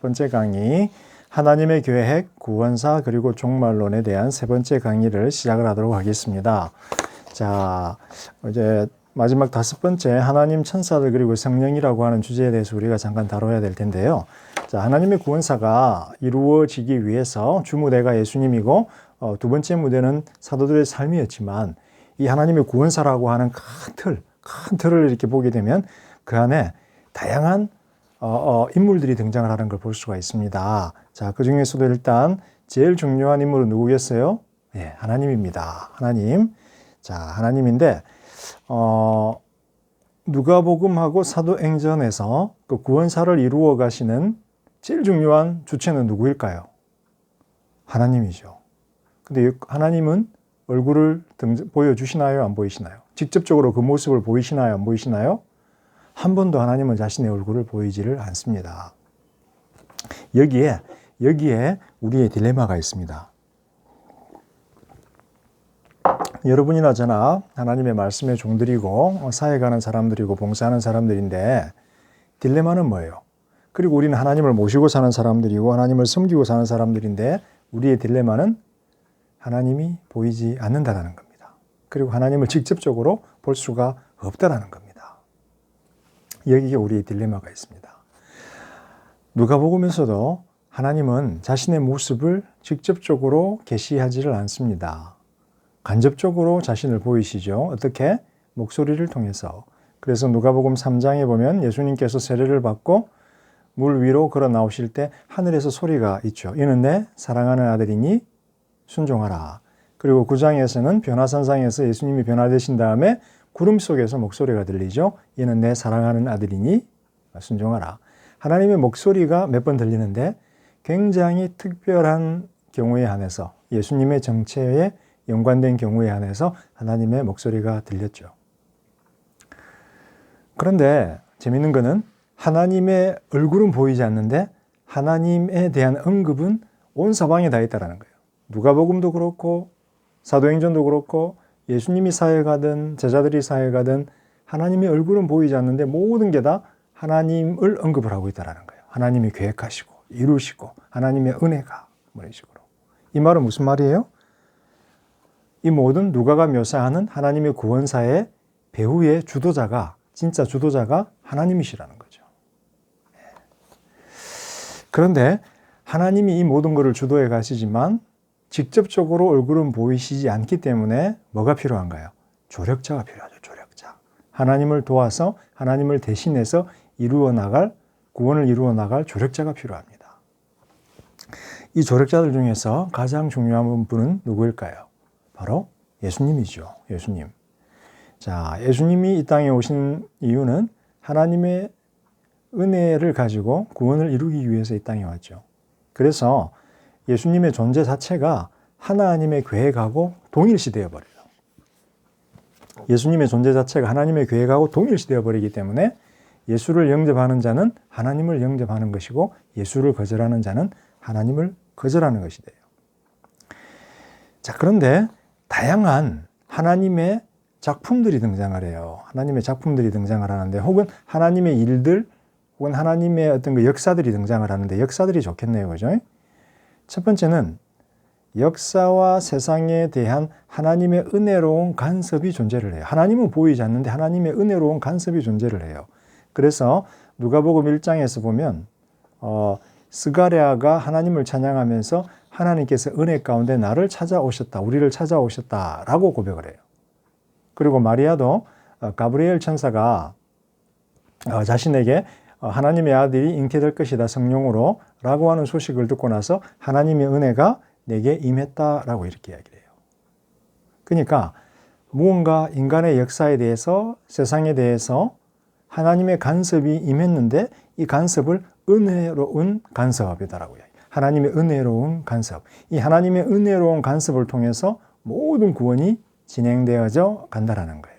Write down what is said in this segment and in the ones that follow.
번째 강의, 하나님의 계획, 구원사 그리고 종말론에 대한 세 번째 강의를 시작을 하도록 하겠습니다. 자, 이제 마지막 다섯 번째, 하나님, 천사들 그리고 성령이라고 하는 주제에 대해서 우리가 잠깐 다뤄야 될 텐데요. 자, 하나님의 구원사가 이루어지기 위해서 주무대가 예수님이고 두 번째 무대는 사도들의 삶이었지만, 이 하나님의 구원사라고 하는 큰 틀을 이렇게 보게 되면 그 안에 다양한 인물들이 등장을 하는 걸 볼 수가 있습니다. 자, 그 중에서도 일단 제일 중요한 인물은 누구겠어요? 예, 하나님입니다. 하나님. 자, 하나님인데, 누가복음하고 사도행전에서 그 구원사를 이루어 가시는 제일 중요한 주체는 누구일까요? 하나님이죠. 근데 하나님은 얼굴을 보여주시나요? 안 보이시나요? 직접적으로 그 모습을 보이시나요? 안 보이시나요? 한 번도 하나님은 자신의 얼굴을 보이지를 않습니다. 여기에 우리의 딜레마가 있습니다. 여러분이나 저나 하나님의 말씀의 종들이고 사역하는 사람들이고 봉사하는 사람들인데, 딜레마는 뭐예요? 그리고 우리는 하나님을 모시고 사는 사람들이고 하나님을 섬기고 사는 사람들인데, 우리의 딜레마는 하나님이 보이지 않는다라는 겁니다. 그리고 하나님을 직접적으로 볼 수가 없다라는 겁니다. 여기에 우리의 딜레마가 있습니다. 누가복음에서도 하나님은 자신의 모습을 직접적으로 계시하지를 않습니다. 간접적으로 자신을 보이시죠. 어떻게? 목소리를 통해서. 그래서 누가복음 3장에 보면 예수님께서 세례를 받고 물 위로 걸어 나오실 때 하늘에서 소리가 있죠. 이는 내 사랑하는 아들이니 순종하라. 그리고 9장에서는 변화산상에서 예수님이 변화되신 다음에 구름 속에서 목소리가 들리죠. 이는 내 사랑하는 아들이니 순종하라. 하나님의 목소리가 몇 번 들리는데, 굉장히 특별한 경우에 한해서, 예수님의 정체에 연관된 경우에 한해서 하나님의 목소리가 들렸죠. 그런데 재밌는 것은 하나님의 얼굴은 보이지 않는데 하나님에 대한 언급은 온 사방에 다 있다는 거예요. 누가복음도 그렇고 사도행전도 그렇고 예수님이 사역하든 제자들이 사역하든 하나님의 얼굴은 보이지 않는데 모든 게 다 하나님을 언급을 하고 있다는 거예요. 하나님이 계획하시고 이루시고 하나님의 은혜가 이런 식으로. 이 말은 무슨 말이에요? 이 모든 누가가 묘사하는 하나님의 구원사의 배후의 주도자가, 진짜 주도자가 하나님이시라는 거죠. 그런데 하나님이 이 모든 것을 주도해 가시지만 직접적으로 얼굴은 보이시지 않기 때문에 뭐가 필요한가요? 조력자가 필요하죠. 조력자. 하나님을 도와서 하나님을 대신해서 구원을 이루어 나갈 조력자가 필요합니다. 이 조력자들 중에서 가장 중요한 분은 누구일까요? 바로 예수님이죠. 예수님. 자, 예수님이 이 땅에 오신 이유는 하나님의 은혜를 가지고 구원을 이루기 위해서 이 땅에 왔죠. 그래서 예수님의 존재 자체가 하나님의 계획하고 동일시되어 버려요. 예수님의 존재 자체가 하나님의 계획하고 동일시되어 버리기 때문에 예수를 영접하는 자는 하나님을 영접하는 것이고, 예수를 거절하는 자는 하나님을 거절하는 것이 돼요. 자, 그런데 다양한 하나님의 작품들이 등장을 해요. 하나님의 작품들이 등장을 하는데, 혹은 하나님의 일들, 혹은 하나님의 어떤 그 역사들이 등장을 하는데, 역사들이 좋겠네요. 그죠? 첫 번째는 역사와 세상에 대한 하나님의 은혜로운 간섭이 존재를 해요. 하나님은 보이지 않는데 하나님의 은혜로운 간섭이 존재를 해요. 그래서 누가복음 1장에서 보면 스가랴가 하나님을 찬양하면서 하나님께서 은혜 가운데 나를 찾아오셨다, 우리를 찾아오셨다라고 고백을 해요. 그리고 마리아도 가브리엘 천사가 자신에게 하나님의 아들이 잉태될 것이다, 성령으로 라고 하는 소식을 듣고 나서 하나님의 은혜가 내게 임했다라고 이렇게 이야기를 해요. 그러니까 무언가 인간의 역사에 대해서, 세상에 대해서 하나님의 간섭이 임했는데, 이 간섭을 은혜로운 간섭이다라고 이야기해요. 하나님의 은혜로운 간섭. 이 하나님의 은혜로운 간섭을 통해서 모든 구원이 진행되어져 간다라는 거예요.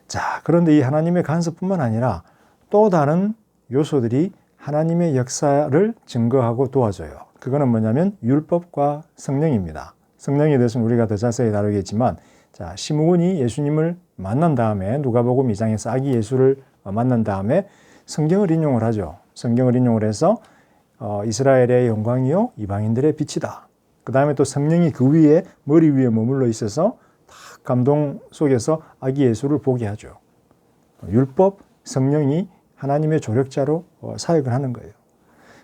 자, 그런데 이 하나님의 간섭뿐만 아니라 또 다른 요소들이 하나님의 역사를 증거하고 도와줘요. 그거는 뭐냐면 율법과 성령입니다. 성령에 대해서는 우리가 더 자세히 다루겠지만, 자, 시므온이 예수님을 만난 다음에 누가복음 2장에서 아기 예수를 만난 다음에 성경을 인용을 하죠. 성경을 인용을 해서 이스라엘의 영광이요 이방인들의 빛이다. 그 다음에 또 성령이 그 위에 머리 위에 머물러 있어서 다 감동 속에서 아기 예수를 보게 하죠. 율법, 성령이 하나님의 조력자로 사역을 하는 거예요.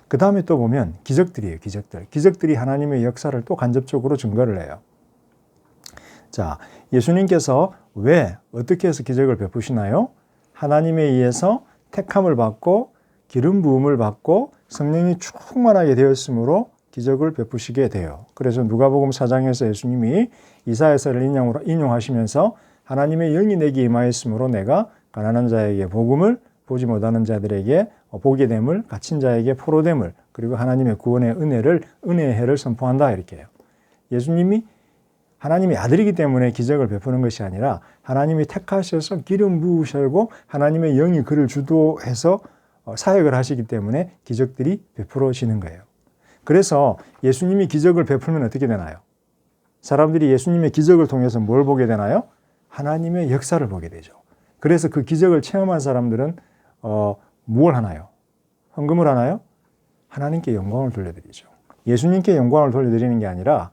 그 다음에 또 보면 기적들이에요. 기적들이 하나님의 역사를 또 간접적으로 증거를 해요. 자, 예수님께서 왜 어떻게 해서 기적을 베푸시나요? 하나님에 의해서 택함을 받고 기름 부음을 받고 성령이 충만하게 되었으므로 기적을 베푸시게 돼요. 그래서 누가복음 4장에서 예수님이 이사야서를 인용하시면서 하나님의 영이 내게 임하였으므로 내가 가난한 자에게 복음을 보지 못하는 자들에게 보게 됨을 갇힌 자에게 포로됨을 그리고 하나님의 구원의 은혜의 해를 선포한다 이렇게 해요. 예수님이 하나님의 아들이기 때문에 기적을 베푸는 것이 아니라 하나님이 택하셔서 기름 부으시고 하나님의 영이 그를 주도해서 사역을 하시기 때문에 기적들이 베풀어지는 거예요. 그래서 예수님이 기적을 베풀면 어떻게 되나요? 사람들이 예수님의 기적을 통해서 뭘 보게 되나요? 하나님의 역사를 보게 되죠. 그래서 그 기적을 체험한 사람들은 무엇을 하나요? 헌금을 하나요? 하나님께 영광을 돌려드리죠. 예수님께 영광을 돌려드리는 게 아니라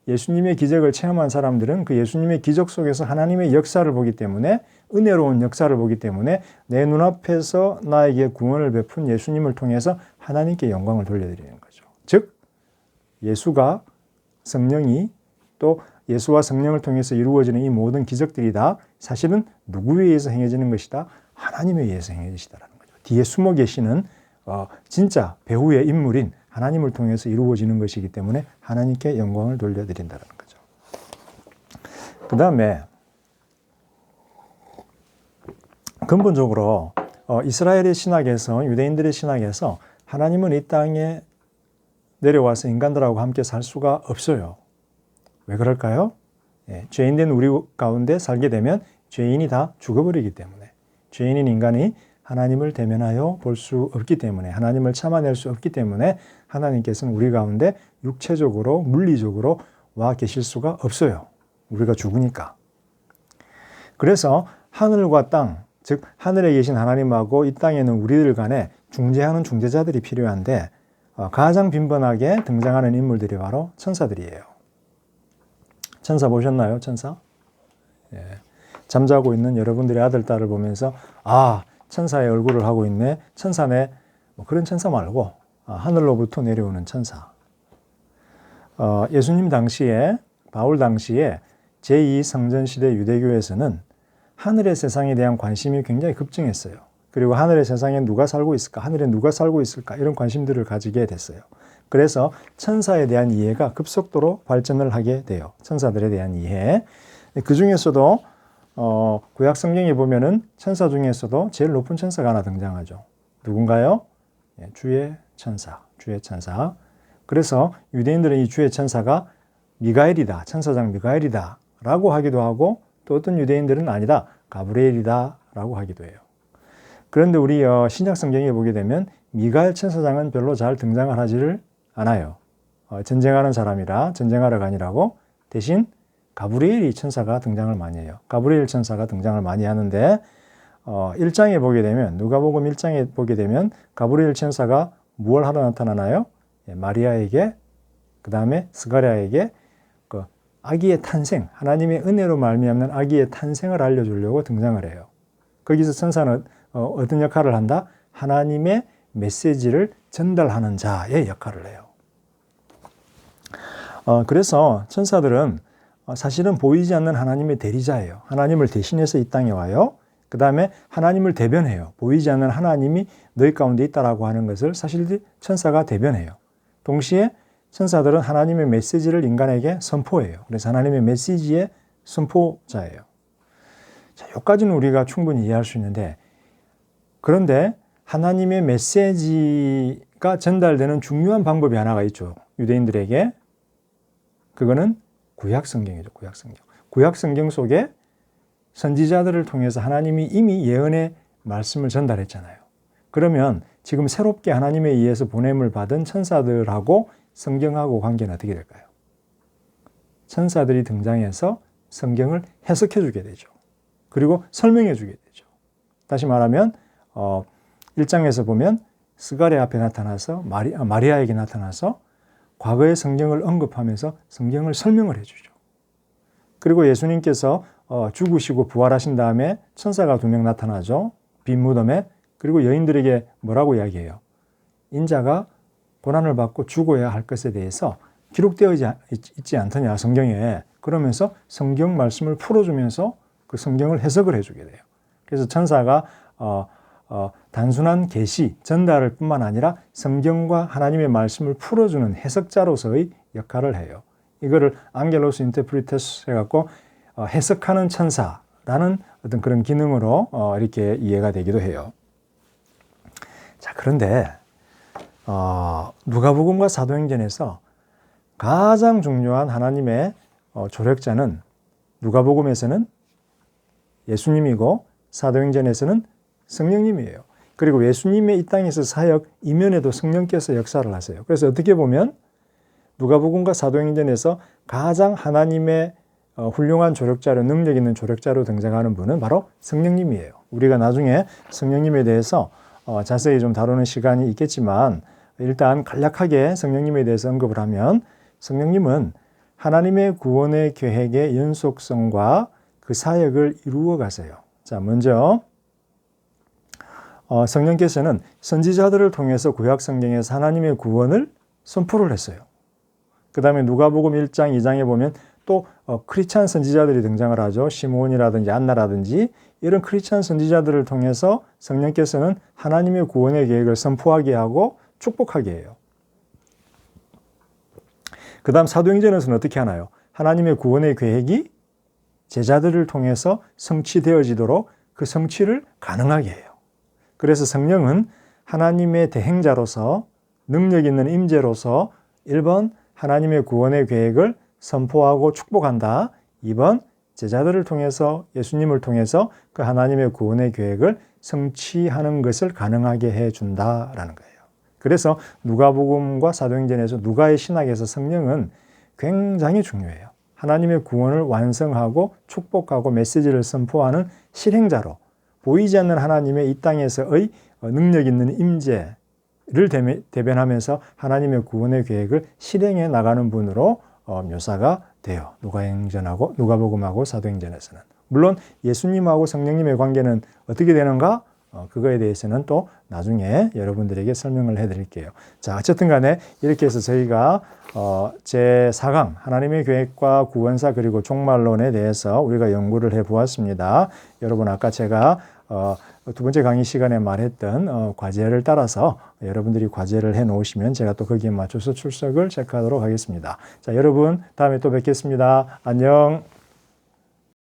예수님의 기적을 체험한 사람들은 그 예수님의 기적 속에서 하나님의 역사를 보기 때문에 은혜로운 역사를 보기 때문에 내 눈앞에서 나에게 구원을 베푼 예수님을 통해서 하나님께 영광을 돌려드리는 거죠. 즉 예수가 성령이 또 예수와 성령을 통해서 이루어지는 이 모든 기적들이 다 사실은 누구에 의해서 행해지는 것이다? 하나님에 의해서 행해지시다라는 거죠. 뒤에 숨어 계시는 진짜 배후의 인물인 하나님을 통해서 이루어지는 것이기 때문에 하나님께 영광을 돌려드린다는 거죠. 그 다음에 근본적으로 이스라엘의 신학에서 유대인들의 신학에서 하나님은 이 땅에 내려와서 인간들하고 함께 살 수가 없어요. 왜 그럴까요? 죄인된 우리 가운데 살게 되면 죄인이 다 죽어버리기 때문에 죄인인 인간이 하나님을 대면하여 볼 수 없기 때문에 하나님을 참아낼 수 없기 때문에 하나님께서는 우리 가운데 육체적으로 물리적으로 와 계실 수가 없어요. 우리가 죽으니까. 그래서 하늘과 땅, 즉 하늘에 계신 하나님하고 이 땅에 있는 우리들 간에 중재하는 중재자들이 필요한데 가장 빈번하게 등장하는 인물들이 바로 천사들이에요. 천사 보셨나요? 천사? 예. 잠자고 있는 여러분들의 아들, 딸을 보면서 천사의 얼굴을 하고 있네. 천사네. 그런 천사 말고 하늘로부터 내려오는 천사. 예수님 당시에 바울 당시에 제2성전시대 유대교에서는 하늘의 세상에 대한 관심이 굉장히 급증했어요. 그리고 하늘의 세상에 누가 살고 있을까? 하늘에 누가 살고 있을까? 이런 관심들을 가지게 됐어요. 그래서 천사에 대한 이해가 급속도로 발전을 하게 돼요. 천사들에 대한 이해. 그 중에서도 구약 성경에 보면은 천사 중에서도 제일 높은 천사가 하나 등장하죠. 누군가요? 주의 천사. 주의 천사. 그래서 유대인들은 이 주의 천사가 미가엘이다. 천사장 미가엘이다. 라고 하기도 하고 또 어떤 유대인들은 아니다. 가브리엘이다. 라고 하기도 해요. 그런데 우리 신약 성경에 보게 되면 미가엘 천사장은 별로 잘 등장을 하지를 않아요. 전쟁하는 사람이라 전쟁하러 가니라고 대신 가브리엘이 천사가 등장을 많이 해요. 가브리엘 천사가 등장을 많이 하는데 1장에 보게 되면 누가복음 1장에 보게 되면 가브리엘 천사가 무엇을 하러 나타나나요? 마리아에게 그 다음에 스가랴에게 그 아기의 탄생, 하나님의 은혜로 말미암는 아기의 탄생을 알려주려고 등장을 해요. 거기서 천사는 어떤 역할을 한다? 하나님의 메시지를 전달하는 자의 역할을 해요. 그래서 천사들은 사실은 보이지 않는 하나님의 대리자예요. 하나님을 대신해서 이 땅에 와요. 그 다음에 하나님을 대변해요. 보이지 않는 하나님이 너희 가운데 있다라고 하는 것을 사실 천사가 대변해요. 동시에 천사들은 하나님의 메시지를 인간에게 선포해요. 그래서 하나님의 메시지의 선포자예요. 자, 여기까지는 우리가 충분히 이해할 수 있는데 그런데 하나님의 메시지가 전달되는 중요한 방법이 하나가 있죠. 유대인들에게. 그거는 구약성경이죠. 구약성경. 구약성경 속에 선지자들을 통해서 하나님이 이미 예언의 말씀을 전달했잖아요. 그러면 지금 새롭게 하나님에 의해서 보냄을 받은 천사들하고 성경하고 관계는 어떻게 될까요? 천사들이 등장해서 성경을 해석해 주게 되죠. 그리고 설명해 주게 되죠. 다시 말하면 1장에서 보면 스가랴 앞에 나타나서 마리아에게 나타나서 과거의 성경을 언급하면서 성경을 설명을 해주죠. 그리고 예수님께서 죽으시고 부활하신 다음에 천사가 2명 나타나죠. 빈 무덤에. 그리고 여인들에게 뭐라고 이야기해요? 인자가 고난을 받고 죽어야 할 것에 대해서 기록되어 있지 않더냐 성경에. 그러면서 성경 말씀을 풀어주면서 그 성경을 해석을 해주게 돼요. 그래서 천사가 단순한 계시, 전달을 뿐만 아니라 성경과 하나님의 말씀을 풀어주는 해석자로서의 역할을 해요. 이거를 안겔로스 인터프리테스 해갖고 해석하는 천사라는 어떤 그런 기능으로 이렇게 이해가 되기도 해요. 자, 그런데 누가복음과 사도행전에서 가장 중요한 하나님의 조력자는 누가복음에서는 예수님이고 사도행전에서는 성령님이에요. 그리고 예수님의 이 땅에서 사역 이면에도 성령께서 역사를 하세요. 그래서 어떻게 보면 누가복음과 사도행전에서 가장 하나님의 훌륭한 조력자로, 능력 있는 조력자로 등장하는 분은 바로 성령님이에요. 우리가 나중에 성령님에 대해서 자세히 좀 다루는 시간이 있겠지만 일단 간략하게 성령님에 대해서 언급을 하면 성령님은 하나님의 구원의 계획의 연속성과 그 사역을 이루어 가세요. 자, 먼저 성령께서는 선지자들을 통해서 구약 성경에서 하나님의 구원을 선포를 했어요. 그 다음에 누가복음 1장, 2장에 보면 또 크리스찬 선지자들이 등장을 하죠. 시므온이라든지 안나라든지 이런 크리스찬 선지자들을 통해서 성령께서는 하나님의 구원의 계획을 선포하게 하고 축복하게 해요. 그 다음 사도행전에서는 어떻게 하나요? 하나님의 구원의 계획이 제자들을 통해서 성취되어지도록 그 성취를 가능하게 해요. 그래서 성령은 하나님의 대행자로서 능력 있는 임재로서 1번 하나님의 구원의 계획을 선포하고 축복한다. 2번 제자들을 통해서 예수님을 통해서 그 하나님의 구원의 계획을 성취하는 것을 가능하게 해준다라는 거예요. 그래서 누가복음과 사도행전에서 누가의 신학에서 성령은 굉장히 중요해요. 하나님의 구원을 완성하고 축복하고 메시지를 선포하는 실행자로 보이지 않는 하나님의 이 땅에서의 능력 있는 임재를 대변하면서 하나님의 구원의 계획을 실행해 나가는 분으로 묘사가 돼요. 누가복음하고 사도행전에서는. 물론 예수님하고 성령님의 관계는 어떻게 되는가? 그거에 대해서는 또 나중에 여러분들에게 설명을 해드릴게요. 자, 어쨌든 간에 이렇게 해서 저희가 제4강 하나님의 계획과 구원사 그리고 종말론에 대해서 우리가 연구를 해보았습니다. 여러분 아까 제가 두 번째 강의 시간에 말했던 과제를 따라서 여러분들이 과제를 해 놓으시면 제가 또 거기에 맞춰서 출석을 체크하도록 하겠습니다. 자, 여러분 다음에 또 뵙겠습니다. 안녕.